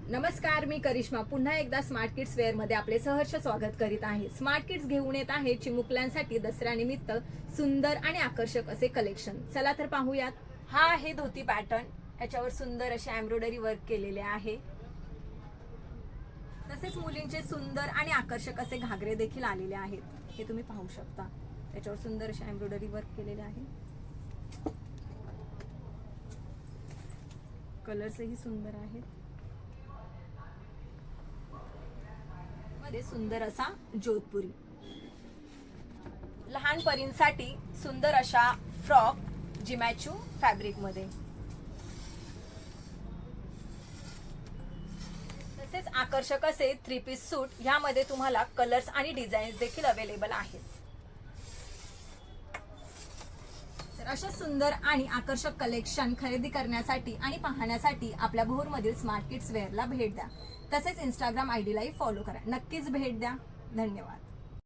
नमस्कार, मी करिश्मा पुन्हा एकदा स्मार्ट किड्स वेअर मध्ये आपले सहर्ष स्वागत करीत आहे। स्मार्ट किड्स घेऊन येत आहे चिमुकल्यांसाठी दसऱ्यानिमित्त सुंदर आणि आकर्षक असे कलेक्शन। चला तर पाहूयात। हा आहे धोती पॅटर्न, याच्यावर सुंदर असे एम्ब्रॉयडरी वर्क केलेले आहे। तसेच मुलींचे सुंदर आणि आकर्षक असे घागरे देखील आलेले आहेत, हे तुम्ही पाहू शकता। याच्यावर सुंदर असे एम्ब्रॉयडरी वर्क केलेले आहे। कलर्सही सुंदर आहेत। मध्ये सुंदर असा जोधपुरी, लहान परींसाठी सुंदर अशा फ्रॉक जिमॅचू फॅब्रिक मध्ये, तसेच आकर्षक असे 3 पीस सूट। यामध्ये तुम्हाला कलर्स आणि डिझाईन्स देखील अवेलेबल आहेत। तर अशा सुंदर आणि आकर्षक कलेक्शन खरेदी करण्यासाठी आणि पाहण्यासाठी आपल्या भोरमधील स्मार्ट किड्स वेअरला भेट द्या। तसेच इंस्टाग्राम आयडीलाही फॉलो करा। नक्कीच भेट द्या। धन्यवाद।